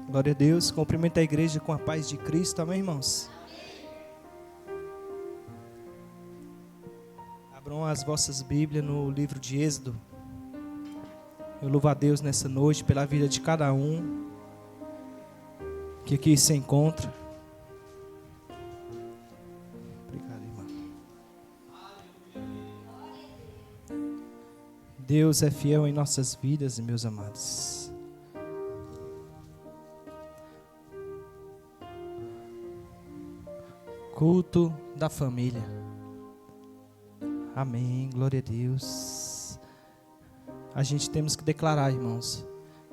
Glória a Deus. Cumprimento a igreja com a paz de Cristo. Amém, irmãos? Abram as vossas Bíblias no livro de Êxodo. Eu louvo a Deus nessa noite pela vida de cada um que aqui se encontra. Obrigado, irmão. Deus é fiel em nossas vidas, meus amados. Culto da família. Amém, glória a Deus. A gente temos que declarar, irmãos: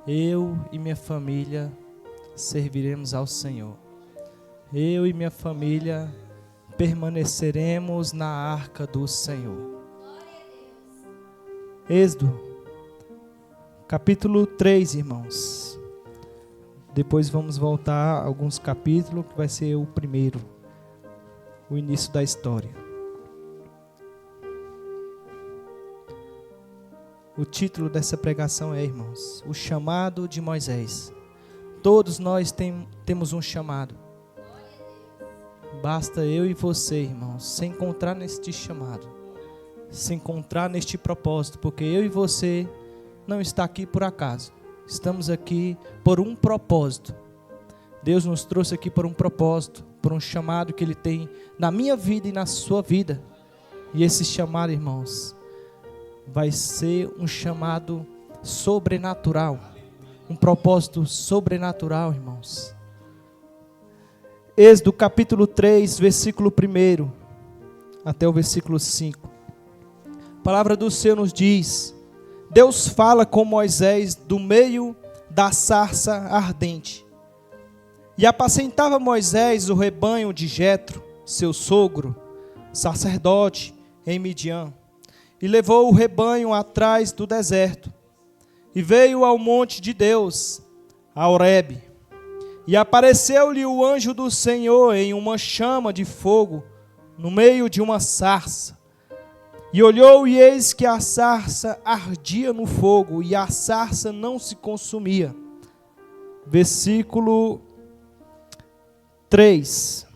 eu e minha família serviremos ao Senhor. Eu e minha família permaneceremos na arca do Senhor. Êxodo, capítulo 3, irmãos. Depois vamos voltar a alguns capítulos, que vai ser o primeiro, o início da história. O título dessa pregação é, irmãos, o chamado de Moisés. Todos nós temos um chamado. Basta eu e você, irmãos, se encontrar neste chamado, se encontrar neste propósito, porque eu e você não está aqui por acaso. Estamos aqui por um propósito. Deus nos trouxe aqui por um propósito, por um chamado que Ele tem na minha vida e na sua vida. E esse chamado, irmãos, vai ser um chamado sobrenatural, um propósito sobrenatural, irmãos. Êxodo capítulo 3, versículo 1 até o versículo 5. A palavra do Senhor nos diz: Deus fala com Moisés do meio da sarça ardente. E apacentava Moisés o rebanho de Jetro, seu sogro, sacerdote em Midian. E levou o rebanho atrás do deserto. E veio ao monte de Deus, a Horebe. E apareceu-lhe o anjo do Senhor em uma chama de fogo, no meio de uma sarça. E olhou, e eis que a sarça ardia no fogo, e a sarça não se consumia. Versículo 3.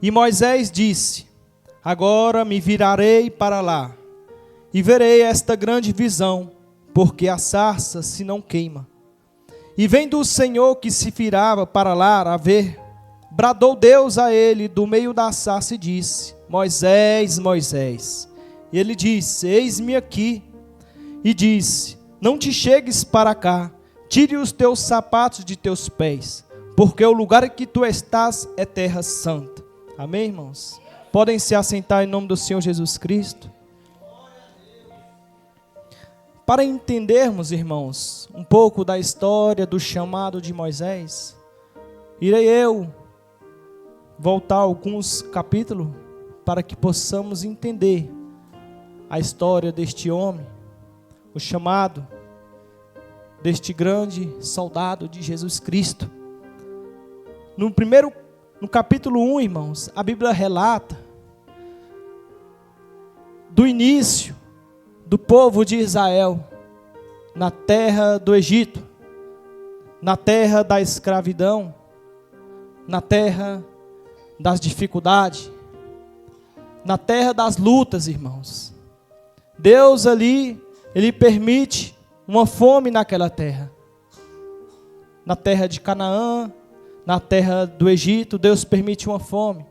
E Moisés disse: agora me virarei para lá, e verei esta grande visão, porque a sarça se não queima. E vendo o Senhor que se virava para lá a ver, bradou Deus a ele do meio da sarça e disse: Moisés, Moisés. E ele disse: eis-me aqui. E disse: não te chegues para cá, tire os teus sapatos de teus pés, porque o lugar em que tu estás é terra santa. Amém, irmãos? Podem se assentar em nome do Senhor Jesus Cristo. Para entendermos, irmãos, um pouco da história do chamado de Moisés, irei eu voltar alguns capítulos para que possamos entender a história deste homem, o chamado deste grande soldado de Jesus Cristo. No capítulo 1, irmãos, a Bíblia relata do início do povo de Israel na terra do Egito, na terra da escravidão, na terra das dificuldades, na terra das lutas, irmãos. Deus ali, Ele permite uma fome naquela terra. Na terra de Canaã, na terra do Egito, Deus permite uma fome.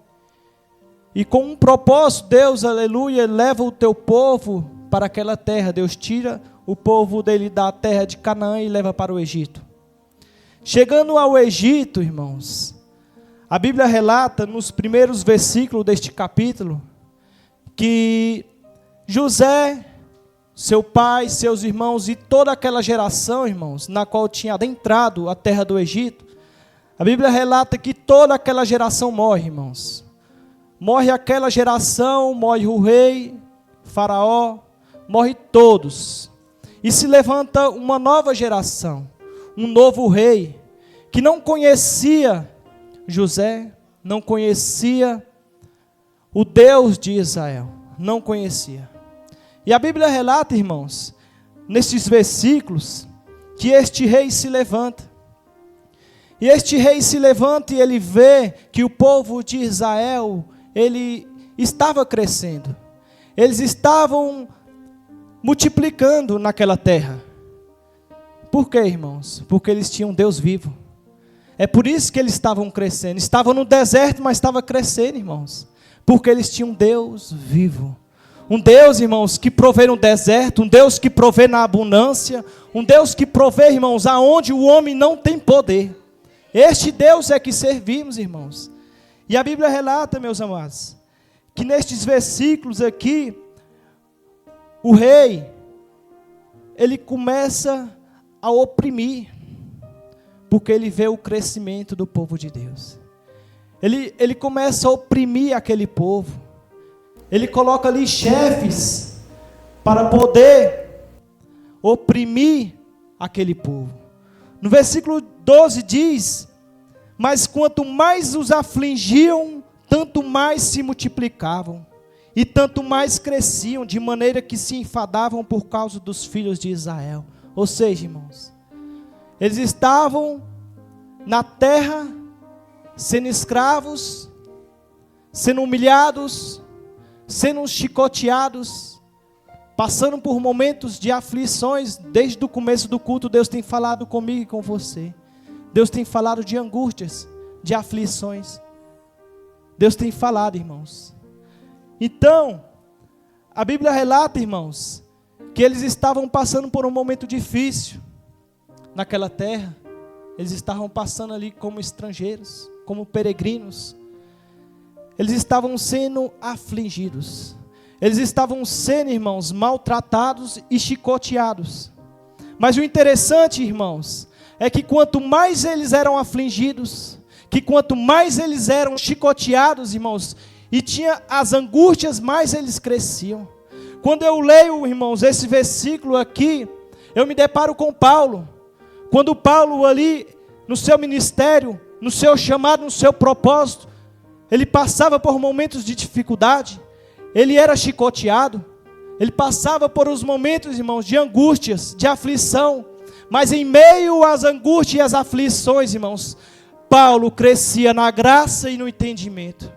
E com um propósito, Deus, aleluia, leva o teu povo para aquela terra. Deus tira o povo dele da terra de Canaã e leva para o Egito. Chegando ao Egito, irmãos, a Bíblia relata nos primeiros versículos deste capítulo que José, seu pai, seus irmãos e toda aquela geração, irmãos, na qual tinha adentrado a terra do Egito, a Bíblia relata que toda aquela geração morre, irmãos. Morre aquela geração, morre o rei, Faraó, morre todos. E se levanta uma nova geração, um novo rei, que não conhecia José, não conhecia o Deus de Israel, não conhecia. E a Bíblia relata, irmãos, nesses versículos, que este rei se levanta. E este rei se levanta e ele vê que o povo de Israel, ele estava crescendo. Eles estavam multiplicando naquela terra. Por quê, irmãos? Porque eles tinham um Deus vivo. É por isso que eles estavam crescendo. Estavam no deserto, mas estavam crescendo, irmãos. Porque eles tinham um Deus vivo. Um Deus, irmãos, que provê no deserto. Um Deus que provê na abundância. Um Deus que provê, irmãos, aonde o homem não tem poder. Este Deus é que servimos, irmãos. E a Bíblia relata, meus amados, que nestes versículos aqui, o rei, ele começa a oprimir, porque ele vê o crescimento do povo de Deus. Ele começa a oprimir aquele povo. Ele coloca ali chefes para poder oprimir aquele povo. No versículo 12 diz: mas quanto mais os afligiam, tanto mais se multiplicavam, e tanto mais cresciam, de maneira que se enfadavam por causa dos filhos de Israel. Ou seja, irmãos, eles estavam na terra, sendo escravos, sendo humilhados, sendo chicoteados, passando por momentos de aflições. Desde o começo do culto, Deus tem falado comigo e com você. Deus tem falado de angústias, de aflições. Deus tem falado, irmãos. Então, a Bíblia relata, irmãos, que eles estavam passando por um momento difícil naquela terra. Eles estavam passando ali como estrangeiros, como peregrinos. Eles estavam sendo afligidos. Eles estavam sendo, irmãos, maltratados e chicoteados. Mas o interessante, irmãos, é que quanto mais eles eram afligidos, que quanto mais eles eram chicoteados, irmãos, e tinha as angústias, mais eles cresciam. Quando eu leio, irmãos, esse versículo aqui, eu me deparo com Paulo. Quando Paulo ali, no seu ministério, no seu chamado, no seu propósito, ele passava por momentos de dificuldade, ele era chicoteado, ele passava por os momentos, irmãos, de angústias, de aflição. Mas em meio às angústias e às aflições, irmãos, Paulo crescia na graça e no entendimento.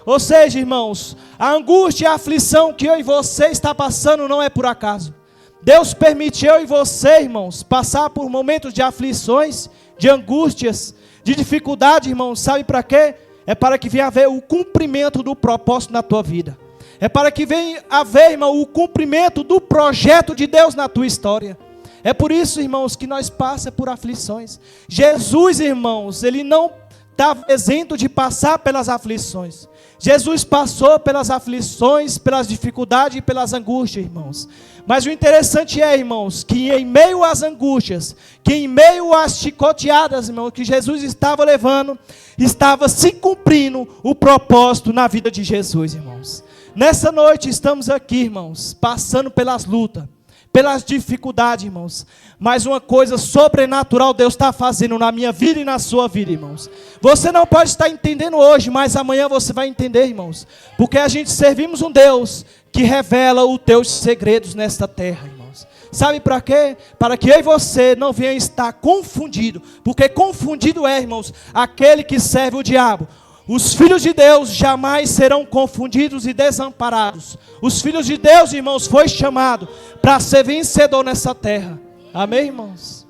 Ou seja, irmãos, a angústia e a aflição que eu e você está passando não é por acaso. Deus permite eu e você, irmãos, passar por momentos de aflições, de angústias, de dificuldade, irmãos. Sabe para quê? É para que venha haver o cumprimento do propósito na tua vida. É para que venha haver, irmão, o cumprimento do projeto de Deus na tua história. É por isso, irmãos, que nós passamos por aflições. Jesus, irmãos, ele não estava isento de passar pelas aflições. Jesus passou pelas aflições, pelas dificuldades e pelas angústias, irmãos. Mas o interessante é, irmãos, que em meio às angústias, que em meio às chicoteadas, irmãos, que Jesus estava levando, estava se cumprindo o propósito na vida de Jesus, irmãos. Nessa noite estamos aqui, irmãos, passando pelas lutas, pelas dificuldades, irmãos. Mas uma coisa sobrenatural Deus está fazendo na minha vida e na sua vida, irmãos. Você não pode estar entendendo hoje, mas amanhã você vai entender, irmãos. Porque a gente servimos um Deus que revela os teus segredos nesta terra, irmãos. Sabe para quê? Para que eu e você não venha estar confundido. Porque confundido é, irmãos, aquele que serve o diabo. Os filhos de Deus jamais serão confundidos e desamparados. Os filhos de Deus, irmãos, foi chamado para ser vencedor nessa terra. Amém, irmãos?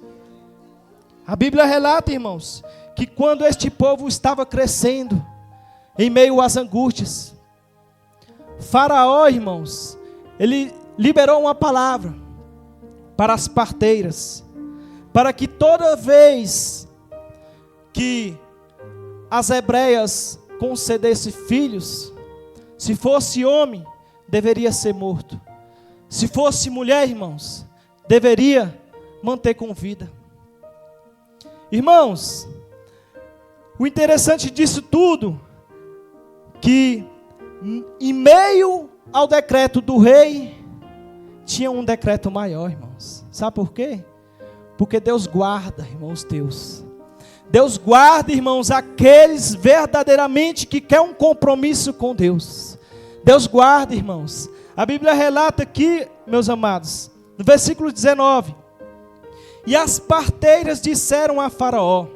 A Bíblia relata, irmãos, que quando este povo estava crescendo, em meio às angústias, Faraó, irmãos, ele liberou uma palavra para as parteiras, para que toda vez que as hebreias concedessem filhos, se fosse homem, deveria ser morto. Se fosse mulher, irmãos, deveria manter com vida. Irmãos, o interessante disso tudo, que em meio ao decreto do rei, tinha um decreto maior, irmãos. Sabe por quê? Porque Deus guarda, irmãos, Deus. Deus guarda, irmãos, aqueles verdadeiramente que querem um compromisso com Deus. Deus guarda, irmãos. A Bíblia relata aqui, meus amados, no versículo 19. E as parteiras disseram a Faraó: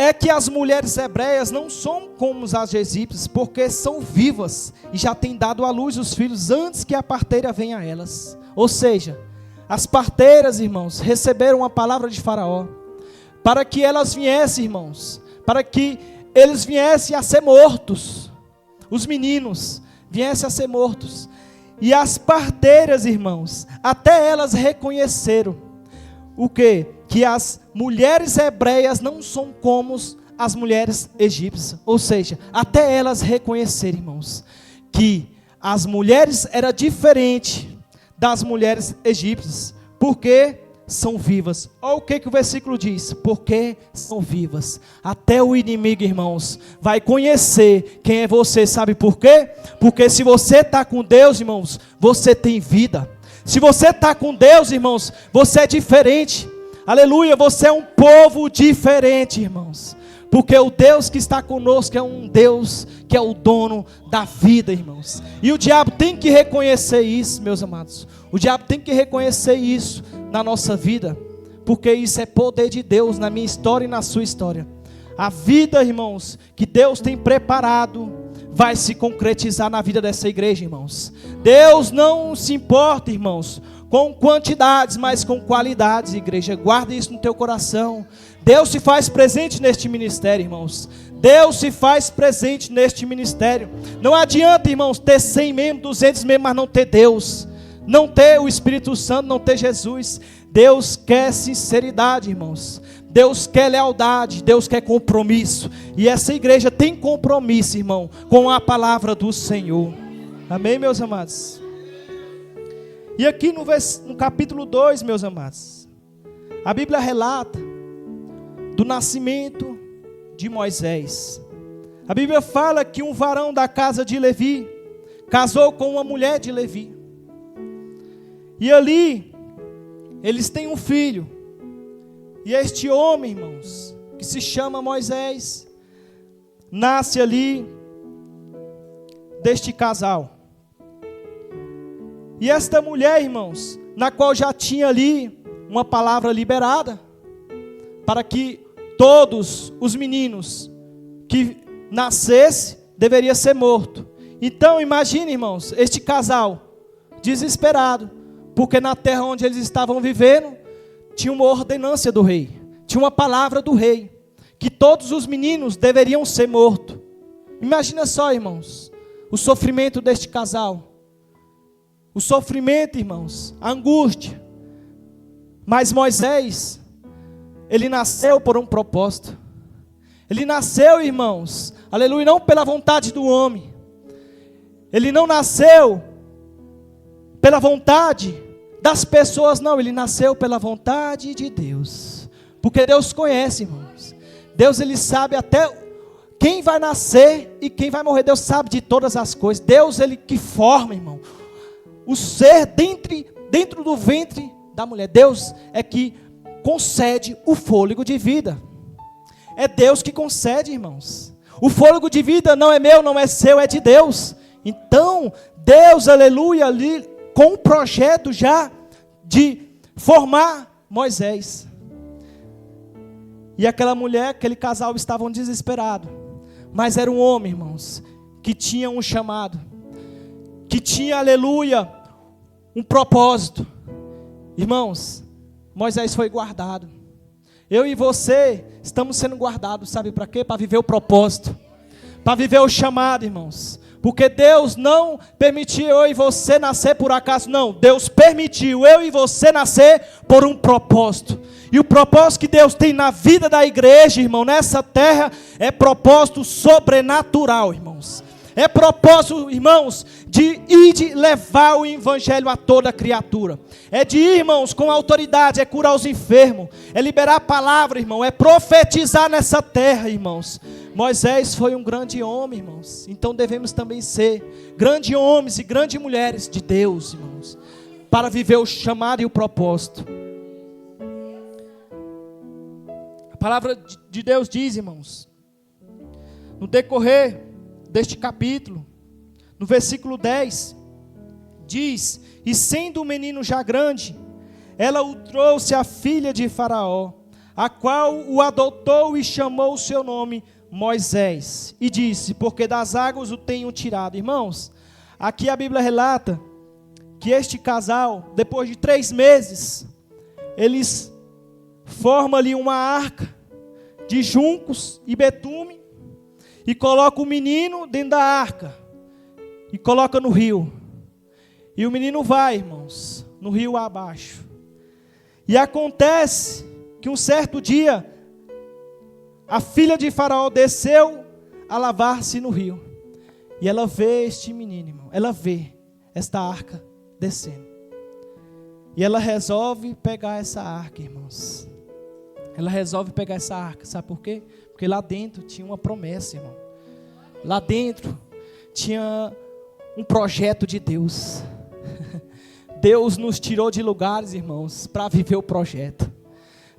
é que as mulheres hebreias não são como as egípcias, porque são vivas e já têm dado à luz os filhos antes que a parteira venha a elas. Ou seja, as parteiras, irmãos, receberam a palavra de Faraó, para que elas viessem, irmãos, para que eles viessem a ser mortos, os meninos viessem a ser mortos. E as parteiras, irmãos, até elas reconheceram o quê? Que as mulheres hebreias não são como as mulheres egípcias. Ou seja, até elas reconheceram, irmãos, que as mulheres eram diferentes das mulheres egípcias, porque são vivas. Olha o que o versículo diz: porque são vivas. Até o inimigo, irmãos, vai conhecer quem é você. Sabe por quê? Porque se você está com Deus, irmãos, você tem vida. Se você está com Deus, irmãos, você é diferente. Aleluia, você é um povo diferente, irmãos. Porque o Deus que está conosco é um Deus que é o dono da vida, irmãos. E o diabo tem que reconhecer isso, meus amados. O diabo tem que reconhecer isso na nossa vida. Porque isso é poder de Deus na minha história e na sua história. A vida, irmãos, que Deus tem preparado vai se concretizar na vida dessa igreja, irmãos. Deus não se importa, irmãos, com quantidades, mas com qualidades, igreja. Guarda isso no teu coração. Deus se faz presente neste ministério, irmãos. Deus se faz presente neste ministério. Não adianta, irmãos, ter 100 membros, 200 membros, mas não ter Deus. Não ter o Espírito Santo, não ter Jesus. Deus quer sinceridade, irmãos. Deus quer lealdade, Deus quer compromisso. E essa igreja tem compromisso, irmão, com a palavra do Senhor. Amém, meus amados? E aqui no capítulo 2, meus amados, a Bíblia relata do nascimento de Moisés. A Bíblia fala que um varão da casa de Levi casou com uma mulher de Levi. E ali, eles têm um filho. E este homem, irmãos, que se chama Moisés, nasce ali deste casal. E esta mulher, irmãos, na qual já tinha ali uma palavra liberada, para que todos os meninos que nascesse, deveria ser morto. Então, imagine, irmãos, este casal, desesperado, porque na terra onde eles estavam vivendo, tinha uma ordenância do rei, tinha uma palavra do rei, que todos os meninos deveriam ser mortos. Imagina só, irmãos, o sofrimento deste casal. O sofrimento, irmãos, a angústia. Mas Moisés, ele nasceu por um propósito. Ele nasceu, irmãos, aleluia, não pela vontade do homem. Ele não nasceu pela vontade das pessoas, não. Ele nasceu pela vontade de Deus. Porque Deus conhece, irmãos. Deus, ele sabe até quem vai nascer e quem vai morrer. Deus sabe de todas as coisas. Deus, ele que forma, irmão, o ser dentro do ventre da mulher. Deus é que concede o fôlego de vida. É Deus que concede, irmãos. O fôlego de vida não é meu, não é seu, é de Deus. Então, Deus, aleluia, ali, com um projeto já de formar Moisés. E aquela mulher, aquele casal estavam desesperados. Mas era um homem, irmãos, que tinha um chamado, que tinha, aleluia, um propósito. Irmãos, Moisés foi guardado. Eu e você estamos sendo guardados, sabe para quê? Para viver o propósito, para viver o chamado, irmãos. Porque Deus não permitiu eu e você nascer por acaso, não. Deus permitiu eu e você nascer por um propósito. E o propósito que Deus tem na vida da igreja, irmão, nessa terra, é propósito sobrenatural, irmãos. É propósito, irmãos, de ir de levar o evangelho a toda criatura. É de ir, irmãos, com autoridade, é curar os enfermos, é liberar a palavra, irmão, é profetizar nessa terra, irmãos. Moisés foi um grande homem, irmãos. Então devemos também ser grandes homens e grandes mulheres de Deus, irmãos, para viver o chamado e o propósito. A palavra de Deus diz, irmãos, no decorrer deste capítulo, no versículo 10, diz: e sendo o menino já grande, ela o trouxe à filha de Faraó, a qual o adotou e chamou o seu nome Moisés. E disse, porque das águas o tenho tirado. Irmãos, aqui a Bíblia relata que este casal, depois de 3 meses, eles formam ali uma arca de juncos e betume, e colocam o menino dentro da arca, e coloca no rio. E o menino vai, irmãos, no rio abaixo. E acontece que um certo dia, a filha de Faraó desceu a lavar-se no rio. E ela vê este menino, irmão. Ela vê esta arca descendo. E ela resolve pegar essa arca, irmãos. Ela resolve pegar essa arca. Sabe por quê? Porque lá dentro tinha uma promessa, irmão. Lá dentro tinha um projeto de Deus. Deus nos tirou de lugares, irmãos, para viver o projeto.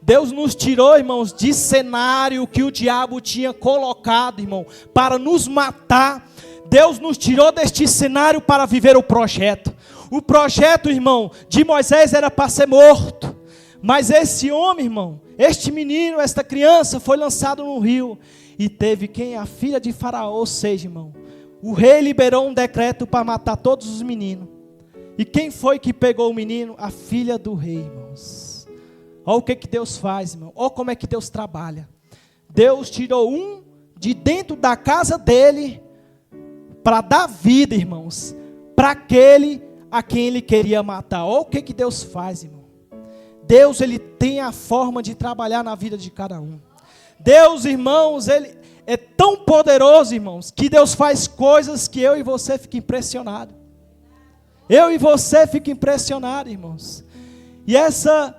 Deus nos tirou, irmãos, de cenário que o diabo tinha colocado, irmão, para nos matar. Deus nos tirou deste cenário para viver o projeto. O projeto, irmão, de Moisés era para ser morto. Mas esse homem, irmão, este menino, esta criança foi lançado no rio. E teve quem? A filha de Faraó, ou seja, irmão, o rei liberou um decreto para matar todos os meninos. E quem foi que pegou o menino? A filha do rei, irmãos. Olha o que Deus faz, irmão. Olha como é que Deus trabalha. Deus tirou um de dentro da casa dele para dar vida, irmãos, para aquele a quem ele queria matar. Olha o que Deus faz, irmão. Deus, ele tem a forma de trabalhar na vida de cada um. Deus, irmãos, ele é tão poderoso, irmãos, que Deus faz coisas que eu e você ficam impressionados. Eu e você ficam impressionados, irmãos. E essa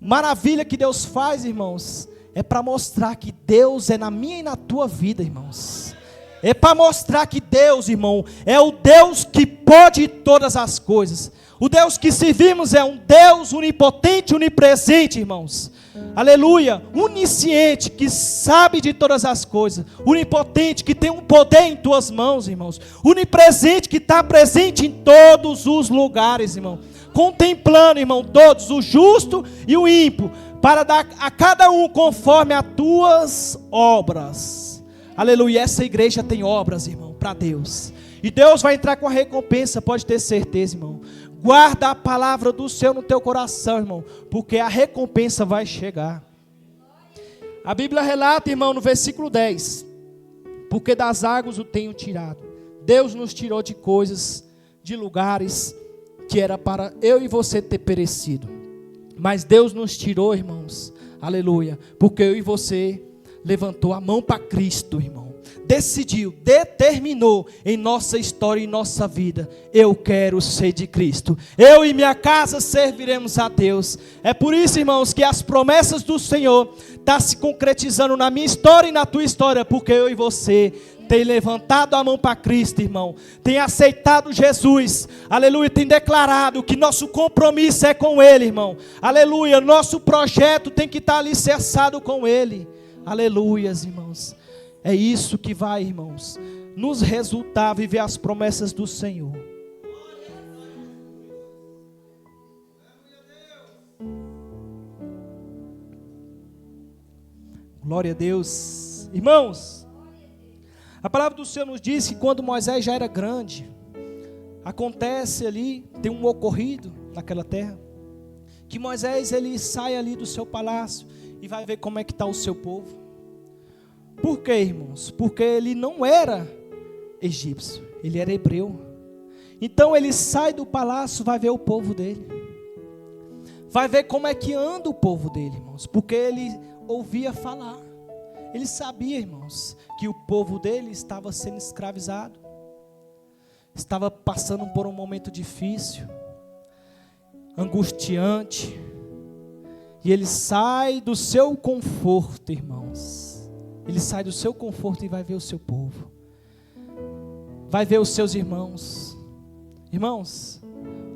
maravilha que Deus faz, irmãos, é para mostrar que Deus é na minha e na tua vida, irmãos. É para mostrar que Deus, irmão, é o Deus que pode todas as coisas. O Deus que servimos é um Deus onipotente, onipresente, irmãos. Aleluia, onisciente, que sabe de todas as coisas. Onipotente, que tem um poder em tuas mãos, irmãos. Onipresente, que está presente em todos os lugares, irmão. Contemplando, irmão, todos, o justo e o ímpio, para dar a cada um conforme as tuas obras. Aleluia, essa igreja tem obras, irmão, para Deus. E Deus vai entrar com a recompensa, pode ter certeza, irmão. Guarda a palavra do Senhor no teu coração, irmão, porque a recompensa vai chegar. A Bíblia relata, irmão, no versículo 10, porque das águas o tenho tirado. Deus nos tirou de coisas, de lugares que era para eu e você ter perecido. Mas Deus nos tirou, irmãos, aleluia, porque eu e você levantou a mão para Cristo, irmão. Decidiu, determinou em nossa história e nossa vida, eu quero ser de Cristo, eu e minha casa serviremos a Deus. É por isso, irmãos, que as promessas do Senhor estão se concretizando na minha história e na tua história, porque eu e você tem levantado a mão para Cristo, irmão, tem aceitado Jesus, aleluia, tem declarado que nosso compromisso é com Ele, irmão, aleluia, nosso projeto tem que estar alicerçado com Ele, aleluias, irmãos. É isso que vai, irmãos, nos resultar viver as promessas do Senhor. Glória a Deus. Irmãos, a palavra do Senhor nos diz que quando Moisés já era grande, acontece ali, tem um ocorrido naquela terra, que Moisés ele sai ali do seu palácio e vai ver como é que está o seu povo. Por quê, irmãos? Porque ele não era egípcio, ele era hebreu. Então ele sai do palácio, vai ver o povo dele. Vai ver como é que anda o povo dele, irmãos. Porque ele ouvia falar. Ele sabia, irmãos, que o povo dele estava sendo escravizado. Estava passando por um momento difícil, angustiante. E ele sai do seu conforto, irmãos. Ele sai do seu conforto e vai ver o seu povo. Vai ver os seus irmãos. Irmãos,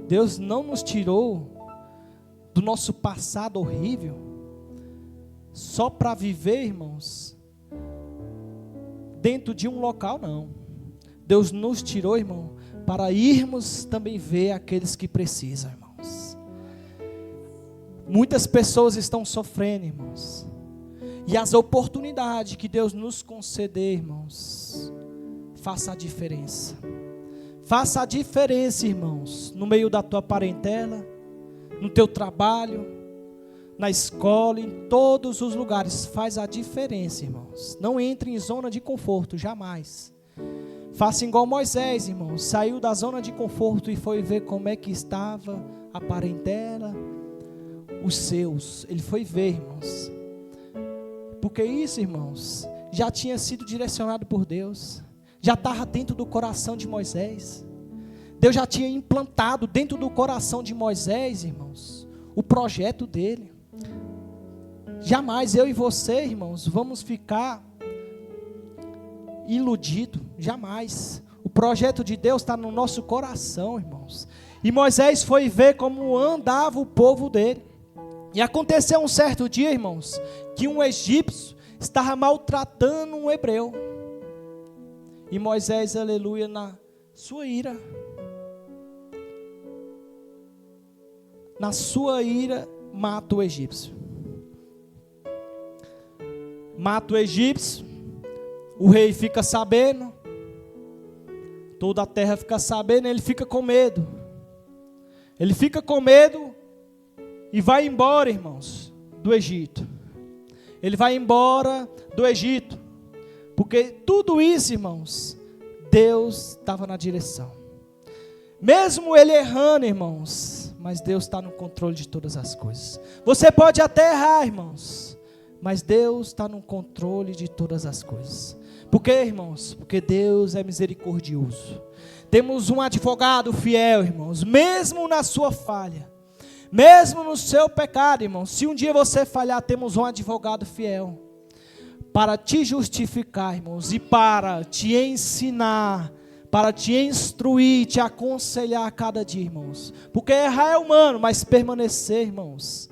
Deus não nos tirou do nosso passado horrível só para viver, irmãos, dentro de um local, não. Deus nos tirou, irmão, para irmos também ver aqueles que precisam, irmãos. Muitas pessoas estão sofrendo, irmãos. E as oportunidades que Deus nos conceder, irmãos, faça a diferença. Faça a diferença, irmãos, no meio da tua parentela, no teu trabalho, na escola, em todos os lugares. Faz a diferença, irmãos. Não entre em zona de conforto, jamais. Faça igual Moisés, irmãos. Saiu da zona de conforto e foi ver como é que estava a parentela, os seus. Ele foi ver, irmãos. Porque isso, irmãos, já tinha sido direcionado por Deus. Já estava dentro do coração de Moisés. Deus já tinha implantado dentro do coração de Moisés, irmãos, o projeto dele. Jamais eu e você, irmãos, vamos ficar iludidos. Jamais. O projeto de Deus está no nosso coração, irmãos. E Moisés foi ver como andava o povo dele. E aconteceu um certo dia, irmãos, que um egípcio estava maltratando um hebreu. E Moisés, aleluia, na sua ira, mata o egípcio. Mata o egípcio, o rei fica sabendo, toda a terra fica sabendo, ele fica com medo. Ele fica com medo e vai embora, irmãos, do Egito. Ele vai embora do Egito. Porque tudo isso, irmãos, Deus estava na direção. Mesmo ele errando, irmãos, mas Deus está no controle de todas as coisas. Você pode até errar, irmãos, mas Deus está no controle de todas as coisas. Por quê, irmãos? Porque Deus é misericordioso. Temos um advogado fiel, irmãos, mesmo na sua falha, mesmo no seu pecado, irmãos. Se um dia você falhar, temos um advogado fiel para te justificar, irmãos, e para te ensinar, para te instruir, te aconselhar a cada dia, irmãos. Porque errar é humano, mas permanecer, irmãos,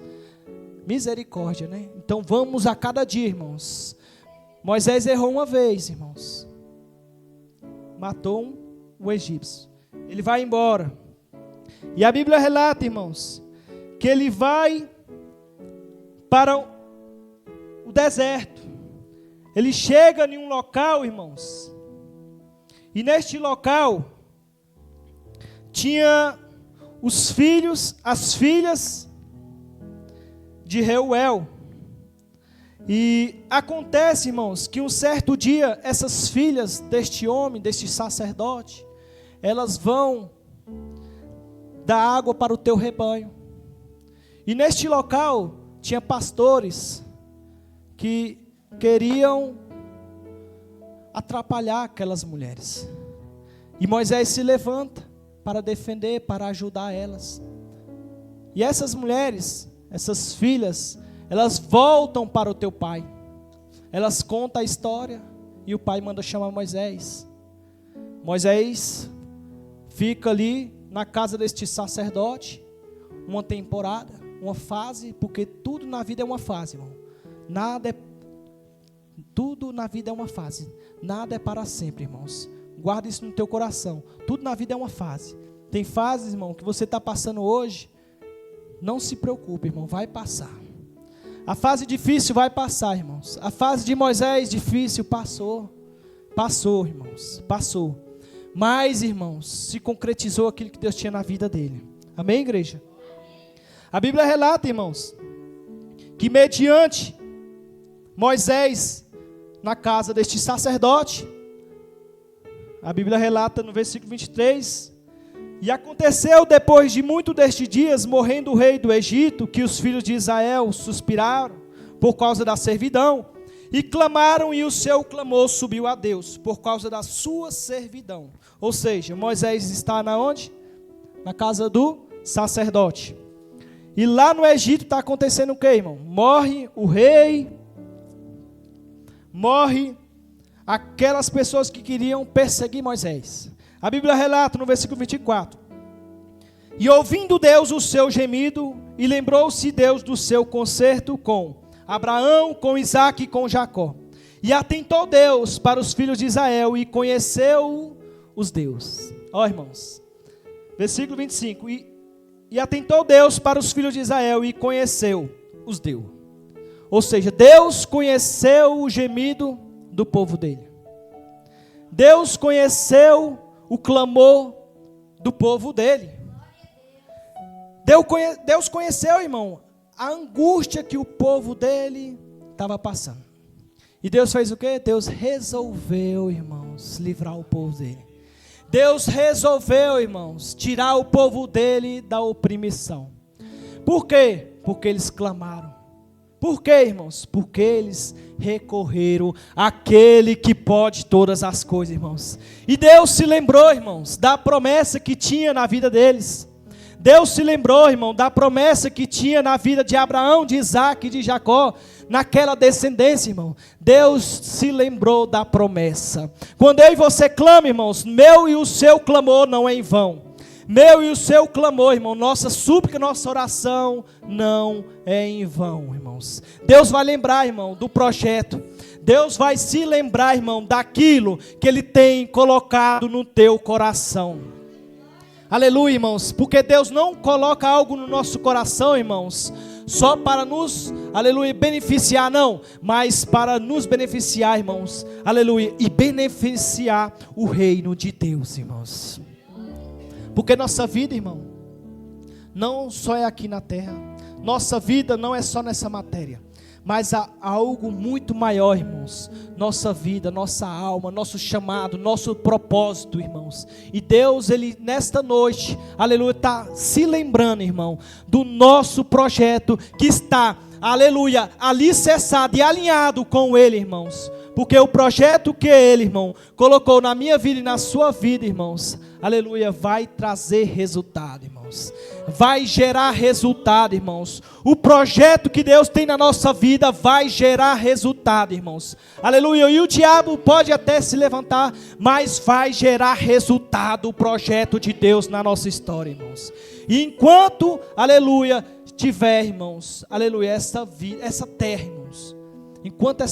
misericórdia, né? Então vamos a cada dia, irmãos. Moisés errou uma vez, irmãos. Matou o egípcio. Ele vai embora. E a Bíblia relata, irmãos, que ele vai para o deserto. Ele chega em um local, irmãos, e neste local tinha os filhos, as filhas de Reuel. E acontece, irmãos, que um certo dia essas filhas deste homem, deste sacerdote, elas vão dar água para o teu rebanho. E neste local tinha pastores que queriam atrapalhar aquelas mulheres. E Moisés se levanta para defender, para ajudar elas. E essas mulheres, essas filhas, elas voltam para o teu pai. Elas contam a história e o pai manda chamar Moisés. Moisés fica ali na casa deste sacerdote uma temporada, uma fase, porque tudo na vida é uma fase, irmão. Tudo na vida é uma fase. Nada é para sempre, irmãos. Guarda isso no teu coração. Tudo na vida é uma fase. Tem fases, irmão, que você está passando hoje. Não se preocupe, irmão, vai passar. A fase difícil vai passar, irmãos. A fase de Moisés difícil passou. Passou, irmãos, passou. Mas, irmãos, se concretizou aquilo que Deus tinha na vida dele. Amém, igreja? A Bíblia relata, irmãos, que mediante Moisés, na casa deste sacerdote, a Bíblia relata no versículo 23, e aconteceu depois de muito destes dias, morrendo o rei do Egito, que os filhos de Israel suspiraram por causa da servidão, e clamaram, e o seu clamor subiu a Deus, por causa da sua servidão. Ou seja, Moisés está na onde? Na casa do sacerdote. E lá no Egito está acontecendo o que, irmão? Morre o rei, morre aquelas pessoas que queriam perseguir Moisés. A Bíblia relata no versículo 24. E ouvindo Deus o seu gemido, e lembrou-se Deus do seu concerto com Abraão, com Isaque e com Jacó. E atentou Deus para os filhos de Israel e conheceu os Deus. Ó, irmãos, versículo 25. E atentou Deus para os filhos de Israel e conheceu, os deu. Ou seja, Deus conheceu o gemido do povo dele. Deus conheceu o clamor do povo dele. Deus conheceu, irmão, a angústia que o povo dele estava passando. E Deus fez o quê? Deus resolveu, irmãos, livrar o povo dele. Deus resolveu, irmãos, tirar o povo dele da opressão. Por quê? Porque eles clamaram. Por quê, irmãos? Porque eles recorreram àquele que pode todas as coisas, irmãos. E Deus se lembrou, irmãos, da promessa que tinha na vida deles. Deus se lembrou, irmão, da promessa que tinha na vida de Abraão, de Isaac e de Jacó, naquela descendência, irmão. Deus se lembrou da promessa. Quando eu e você clama, irmãos, meu e o seu clamor não é em vão. Meu e o seu clamor, irmão, nossa súplica, nossa oração não é em vão, irmãos. Deus vai lembrar, irmão, do projeto. Deus vai se lembrar, irmão, daquilo que Ele tem colocado no teu coração. Aleluia, irmãos, porque Deus não coloca algo no nosso coração, irmãos, só para nos, aleluia, beneficiar, não, mas para nos beneficiar, irmãos, aleluia, e beneficiar o reino de Deus, irmãos. Porque nossa vida, irmão, não só é aqui na terra, nossa vida não é só nessa matéria, mas há algo muito maior, irmãos. Nossa vida, nossa alma, nosso chamado, nosso propósito, irmãos. E Deus, Ele nesta noite, aleluia, está se lembrando, irmão, do nosso projeto que está, aleluia, alicerçado e alinhado com Ele, irmãos. Porque o projeto que Ele, irmão, colocou na minha vida e na sua vida, irmãos, aleluia, vai trazer resultado, irmãos. Vai gerar resultado, irmãos. O projeto que Deus tem na nossa vida vai gerar resultado, irmãos. Aleluia. E o diabo pode até se levantar, mas vai gerar resultado o projeto de Deus na nossa história, irmãos. E enquanto, aleluia, tiver, irmãos, aleluia, essa terra, irmãos. Enquanto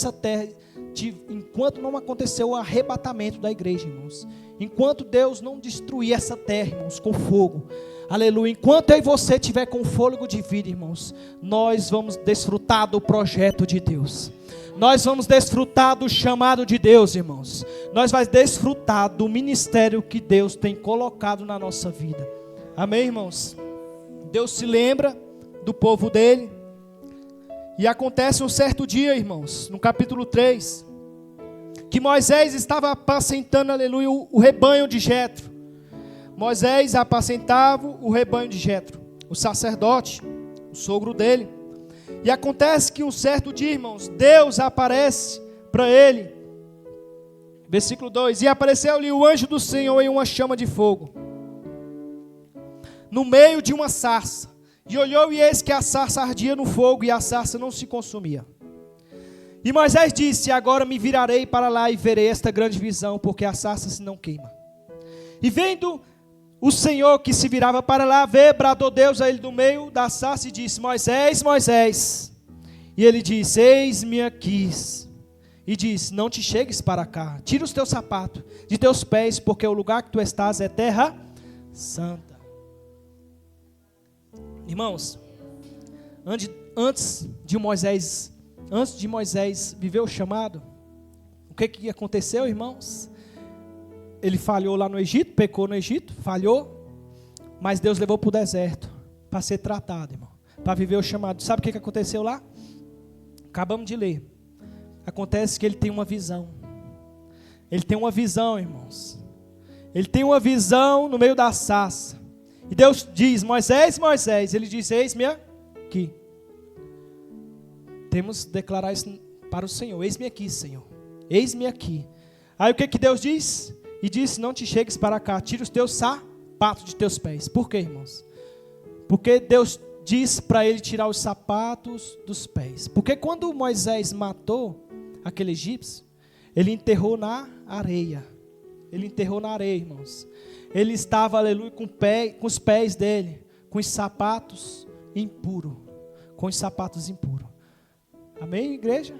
não aconteceu o arrebatamento da igreja, irmãos. Enquanto Deus não destruir essa terra, irmãos, com fogo. Aleluia. Enquanto eu e você estiver com fôlego de vida, irmãos, nós vamos desfrutar do projeto de Deus. Nós vamos desfrutar do chamado de Deus, irmãos. Nós vamos desfrutar do ministério que Deus tem colocado na nossa vida. Amém, irmãos? Deus se lembra do povo dele. E acontece um certo dia, irmãos, no capítulo 3, que Moisés estava apacentando, aleluia, o rebanho de Jetro. Moisés apacentava o rebanho de Jetro, o sacerdote, o sogro dele. E acontece que um certo dia, irmãos, Deus aparece para ele. Versículo 2: E apareceu-lhe o anjo do Senhor em uma chama de fogo, no meio de uma sarça. E olhou, e eis que a sarça ardia no fogo, e a sarça não se consumia. E Moisés disse: Agora me virarei para lá e verei esta grande visão, porque a sarça se não queima. E vendo o Senhor que se virava para lá, bradou Deus a ele do meio da sarça e disse: Moisés, Moisés. E ele disse: Eis-me aqui. E disse: Não te chegues para cá, tira os teus sapatos de teus pés, porque o lugar que tu estás é terra santa. Irmãos, antes de Moisés viver o chamado, o que aconteceu, irmãos? Ele falhou lá no Egito, pecou no Egito, falhou, mas Deus levou para o deserto, para ser tratado, irmão, para viver o chamado. Sabe o que aconteceu lá? Acabamos de ler. Acontece que ele tem uma visão. Ele tem uma visão, irmãos. Ele tem uma visão no meio da sarça. E Deus diz: Moisés, Moisés. Ele diz: Eis-me aqui. Temos que declarar isso para o Senhor: Eis-me aqui, Senhor. Eis-me aqui. Aí o que Deus diz? E disse: Não te chegues para cá, tira os teus sapatos de teus pés. Por quê, irmãos? Porque Deus diz para ele tirar os sapatos dos pés. Porque quando Moisés matou aquele egípcio, ele enterrou na areia. Ele enterrou na areia, irmãos. Ele estava, aleluia, com os pés dele, com os sapatos impuros. Com os sapatos impuros. Amém, igreja?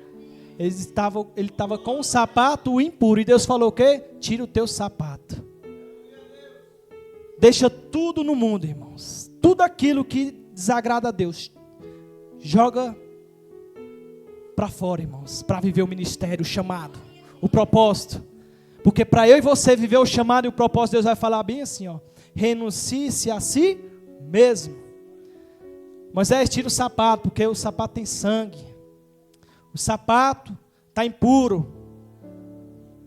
Ele estava com o sapato impuro. E Deus falou o quê? Tira o teu sapato. Deixa tudo no mundo, irmãos. tudo aquilo que desagrada a Deus, joga para fora, irmãos, para viver o ministério, o chamado, o propósito. Porque para eu e você viver o chamado e o propósito, Deus vai falar bem assim, ó: renuncie-se a si mesmo. Moisés, tira o sapato, porque o sapato tem sangue. O sapato está impuro.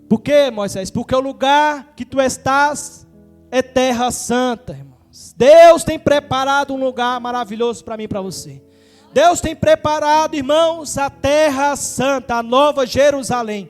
Por quê, Moisés? Porque o lugar que tu estás é terra santa, irmãos. Deus tem preparado um lugar maravilhoso para mim e para você. Deus tem preparado, irmãos, a terra santa, a nova Jerusalém.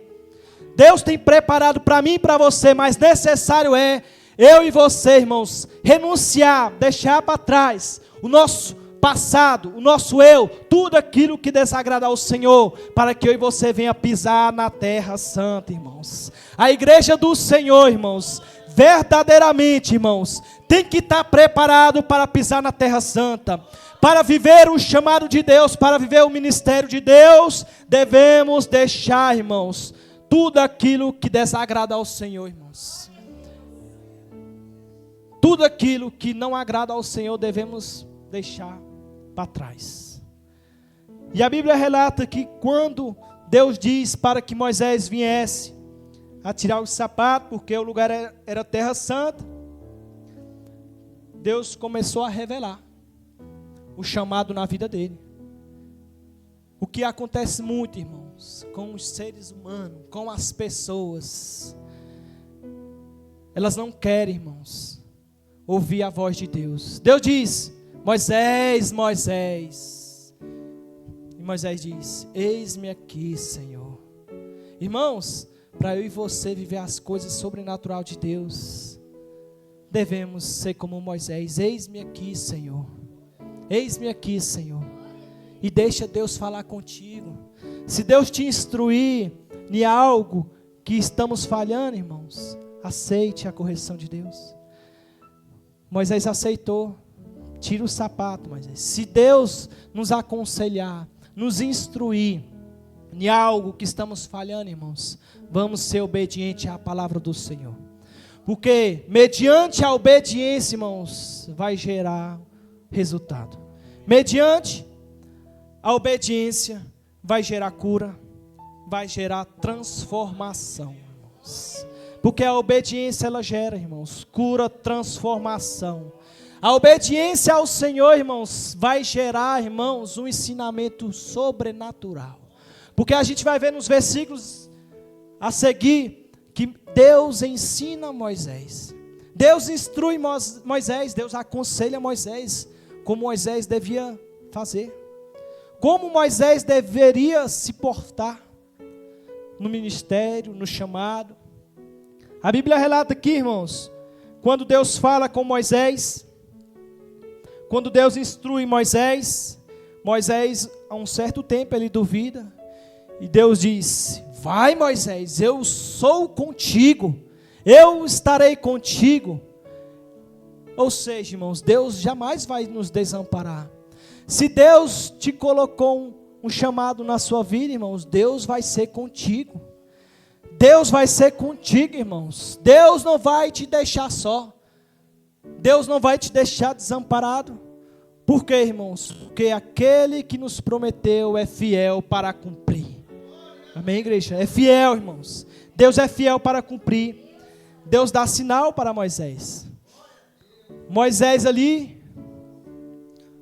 Deus tem preparado para mim e para você, mas necessário é eu e você, irmãos, renunciar, deixar para trás o nosso passado, o nosso eu, tudo aquilo que desagrada ao Senhor, para que eu e você venha pisar na terra santa, irmãos. A igreja do Senhor, irmãos, verdadeiramente, irmãos, tem que estar preparado para pisar na terra santa. Para viver o chamado de Deus, para viver o ministério de Deus, devemos deixar, irmãos, tudo aquilo que desagrada ao Senhor, irmãos. Tudo aquilo que não agrada ao Senhor, devemos deixar para trás. E a Bíblia relata que quando Deus diz para que Moisés viesse a tirar os sapatos, porque o lugar era terra santa, Deus começou a revelar o chamado na vida dele. O que acontece muito, irmãos, com os seres humanos, com as pessoas, elas não querem, irmãos, ouvir a voz de Deus. Deus diz: Moisés, Moisés. E Moisés diz: eis-me aqui, Senhor. Irmãos, para eu e você viver as coisas sobrenaturais de Deus, devemos ser como Moisés: eis-me aqui, Senhor. Eis-me aqui, Senhor. E deixa Deus falar contigo. Se Deus te instruir em algo que estamos falhando, irmãos, aceite a correção de Deus. Moisés aceitou. Tira o sapato, Moisés. Se Deus nos aconselhar, nos instruir em algo que estamos falhando, irmãos, vamos ser obedientes à palavra do Senhor. Porque mediante a obediência, irmãos, vai gerar resultado. Mediante a obediência vai gerar cura, vai gerar transformação, irmãos. Porque a obediência, ela gera, irmãos, cura, transformação. A obediência ao Senhor, irmãos, vai gerar, irmãos, um ensinamento sobrenatural. Porque a gente vai ver nos versículos a seguir que Deus ensina Moisés. Deus instrui Moisés, Deus aconselha Moisés como Moisés devia fazer. Como Moisés deveria se portar no ministério, no chamado. A Bíblia relata aqui, irmãos, quando Deus fala com Moisés, quando Deus instrui Moisés, Moisés, a um certo tempo, ele duvida. E Deus diz: vai, Moisés, eu sou contigo. Eu estarei contigo. Ou seja, irmãos, Deus jamais vai nos desamparar. Se Deus te colocou um chamado na sua vida, irmãos, Deus vai ser contigo. Deus vai ser contigo, irmãos. Deus não vai te deixar só. Deus não vai te deixar desamparado. Por quê, irmãos? Porque aquele que nos prometeu é fiel para cumprir. Amém, igreja? É fiel, irmãos. Deus é fiel para cumprir. Deus dá sinal para Moisés. Moisés ali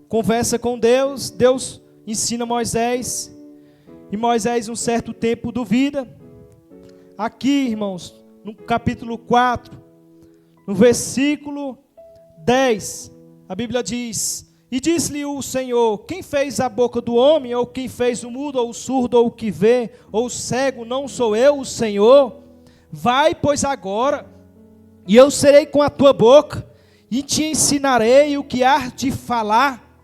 conversa com Deus. Deus ensina Moisés. E Moisés, um certo tempo, duvida. Aqui, irmãos, no capítulo 4, no versículo 10, a Bíblia diz: e disse-lhe o Senhor: quem fez a boca do homem, ou quem fez o mudo, ou o surdo, ou o que vê, ou o cego, não sou eu, o Senhor? Vai, pois, agora, e eu serei com a tua boca, e te ensinarei o que há de falar.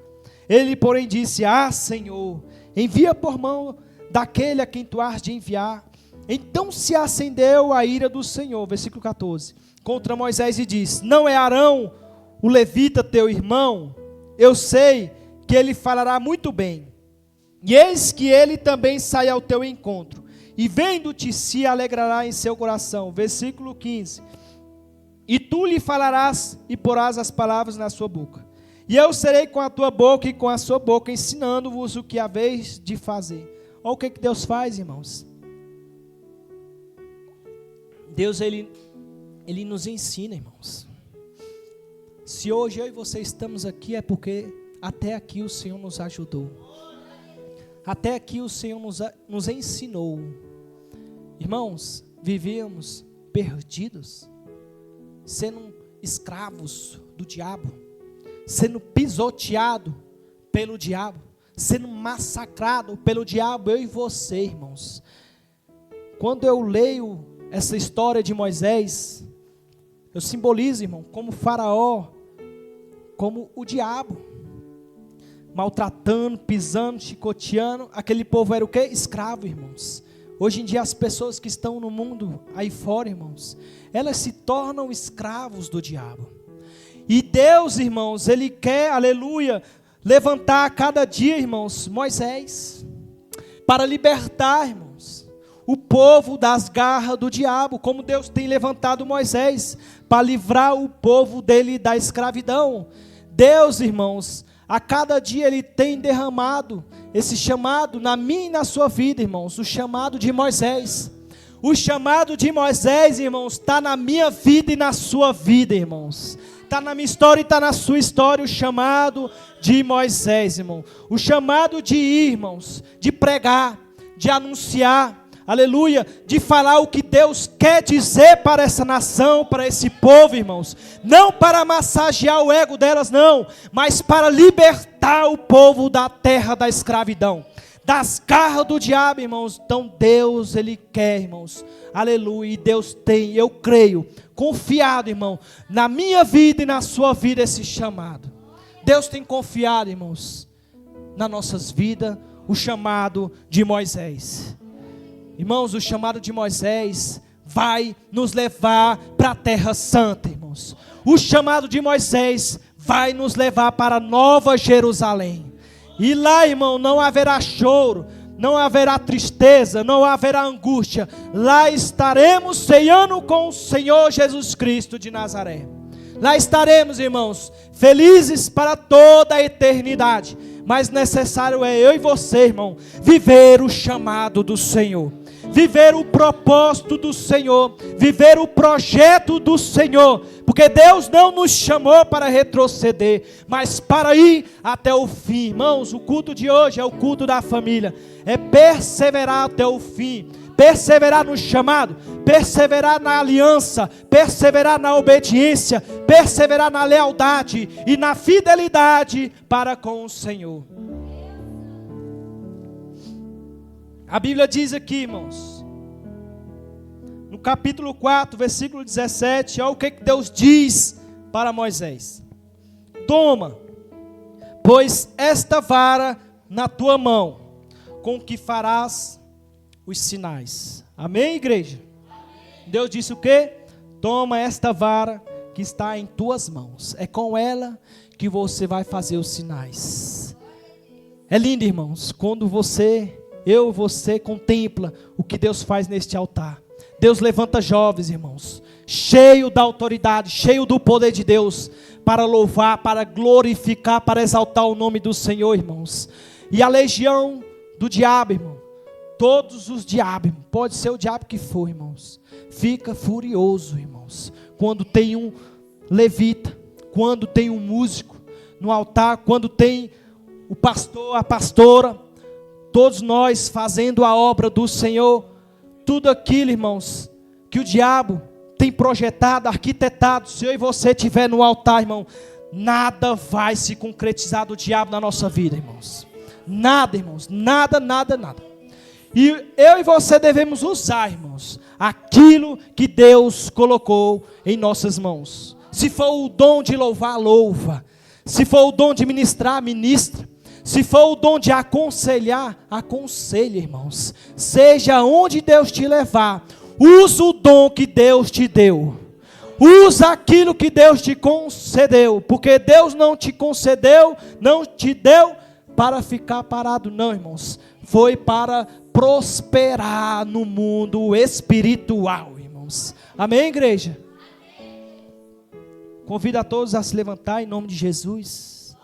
Ele, porém, disse: ah, Senhor, envia por mão daquele a quem tu has de enviar. Então se acendeu a ira do Senhor, versículo 14, contra Moisés e disse: não é Arão, o levita, teu irmão? Eu sei que ele falará muito bem. E eis que ele também sai ao teu encontro, e vendo-te se alegrará em seu coração. Versículo 15. E tu lhe falarás e porás as palavras na sua boca. E eu serei com a tua boca e com a sua boca, ensinando-vos o que haveis de fazer. Olha o que Deus faz, irmãos. Deus, Ele nos ensina, irmãos. Se hoje eu e você estamos aqui, é porque até aqui o Senhor nos ajudou. Até aqui o Senhor nos ensinou. Irmãos, vivíamos perdidos, sendo escravos do diabo, sendo pisoteado pelo diabo, sendo massacrado pelo diabo, eu e você, irmãos. Quando eu leio essa história de Moisés, eu simbolizo, irmão, como Faraó, como o diabo, maltratando, pisando, chicoteando. Aquele povo era o quê? Escravo, irmãos. Hoje em dia as pessoas que estão no mundo aí fora, irmãos, elas se tornam escravos do diabo. E Deus, irmãos, Ele quer, aleluia, levantar a cada dia, irmãos, Moisés, para libertar, irmãos, o povo das garras do diabo, como Deus tem levantado Moisés, para livrar o povo dele da escravidão. Deus, irmãos, a cada dia Ele tem derramado esse chamado na minha e na sua vida, irmãos, o chamado de Moisés. O chamado de Moisés, irmãos, está na minha vida e na sua vida, irmãos. Está na minha história e está na sua história, o chamado de Moisés, irmão. O chamado de ir, irmãos, de pregar, de anunciar, aleluia, de falar o que Deus quer dizer para essa nação, para esse povo, irmãos. Não para massagear o ego delas, não, mas para libertar o povo da terra da escravidão, das garras do diabo, irmãos. Então Deus, Ele quer, irmãos, aleluia, e Deus tem, eu creio, confiado, irmão, na minha vida e na sua vida esse chamado. Deus tem confiado, irmãos, nas nossas vidas, o chamado de Moisés. Irmãos, o chamado de Moisés vai nos levar para a terra santa, irmãos. O chamado de Moisés vai nos levar para Nova Jerusalém. E lá, irmão, não haverá choro, não haverá tristeza, não haverá angústia. Lá estaremos ceando com o Senhor Jesus Cristo de Nazaré. Lá estaremos, irmãos, felizes para toda a eternidade. Mas necessário é eu e você, irmão, viver o chamado do Senhor, viver o propósito do Senhor, viver o projeto do Senhor, porque Deus não nos chamou para retroceder, mas para ir até o fim. Irmãos, o culto de hoje é o culto da família, é perseverar até o fim, perseverar no chamado, perseverar na aliança, perseverar na obediência, perseverar na lealdade e na fidelidade para com o Senhor. A Bíblia diz aqui, irmãos, no capítulo 4, versículo 17, olha o que Deus diz para Moisés: toma, pois esta vara na tua mão, com que farás os sinais. Amém, igreja? Amém. Deus disse o quê? Toma esta vara que está em tuas mãos, é com ela que você vai fazer os sinais. É lindo, irmãos, quando você contempla o que Deus faz neste altar. Deus levanta jovens, irmãos, cheio da autoridade, cheio do poder de Deus, para louvar, para glorificar, para exaltar o nome do Senhor, irmãos. E a legião do diabo, irmão, todos os diabos, irmão, pode ser o diabo que for, irmãos, fica furioso, irmãos, quando tem um levita, quando tem um músico no altar, quando tem o pastor, a pastora, todos nós fazendo a obra do Senhor. Tudo aquilo, irmãos, que o diabo tem projetado, arquitetado, se eu e você estiver no altar, irmão, nada vai se concretizar do diabo na nossa vida, irmãos. Nada, irmãos, nada. E eu e você devemos usar, irmãos, aquilo que Deus colocou em nossas mãos. Se for o dom de louvar, louva. Se for o dom de ministrar, ministra. Se for o dom de aconselhar, aconselhe, irmãos. Seja onde Deus te levar, usa o dom que Deus te deu. Usa aquilo que Deus te concedeu. Porque Deus não te concedeu, não te deu para ficar parado, não, irmãos. Foi para prosperar no mundo espiritual, irmãos. Amém, igreja? Convido a todos a se levantar em nome de Jesus.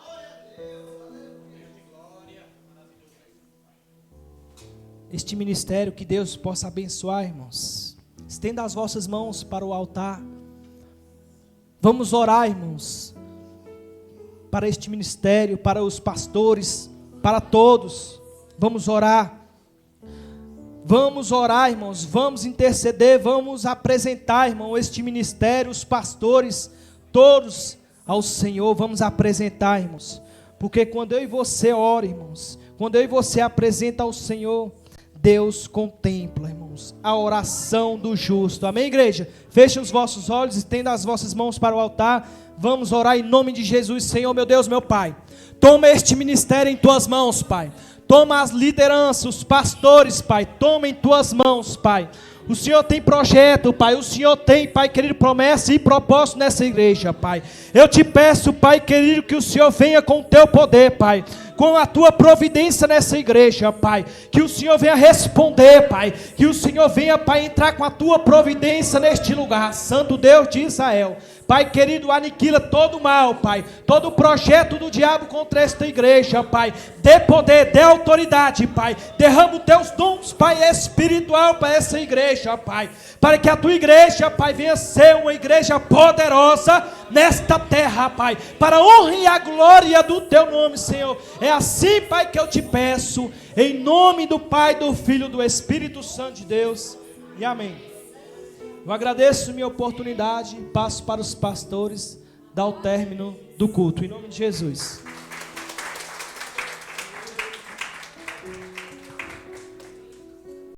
este ministério, que Deus possa abençoar, irmãos. Estenda as vossas mãos para o altar. Vamos orar, irmãos, para este ministério, para os pastores, para todos. Vamos orar. Vamos orar, irmãos, vamos interceder, vamos apresentar, irmão, este ministério, os pastores, todos ao Senhor, vamos apresentar, irmãos, porque quando eu e você ora, irmãos, quando eu e você apresenta ao Senhor, Deus contempla, irmãos, a oração do justo. Amém, igreja? Fechem os vossos olhos, estenda as vossas mãos para o altar, vamos orar em nome de Jesus. Senhor, meu Deus, meu Pai, toma este ministério em tuas mãos, Pai. Toma as lideranças, os pastores, Pai, toma em tuas mãos, Pai. O Senhor tem projeto, Pai, o Senhor tem, Pai querido, promessa e propósito nessa igreja, Pai. Eu te peço, Pai querido, que o Senhor venha com o teu poder, Pai, com a tua providência nessa igreja, Pai, que o Senhor venha responder, Pai, que o Senhor venha, Pai, entrar com a tua providência neste lugar, Santo Deus de Israel. Pai querido, aniquila todo o mal, Pai, todo o projeto do diabo contra esta igreja, Pai, dê poder, dê autoridade, Pai, derrama os teus dons, Pai, espiritual para essa igreja, Pai, para que a tua igreja, Pai, venha ser uma igreja poderosa nesta terra, Pai, para a honra e a glória do teu nome, Senhor. É assim, Pai, que eu te peço, em nome do Pai, do Filho e do Espírito Santo de Deus, e amém. Eu agradeço minha oportunidade, passo para os pastores, dar o término do culto, em nome de Jesus.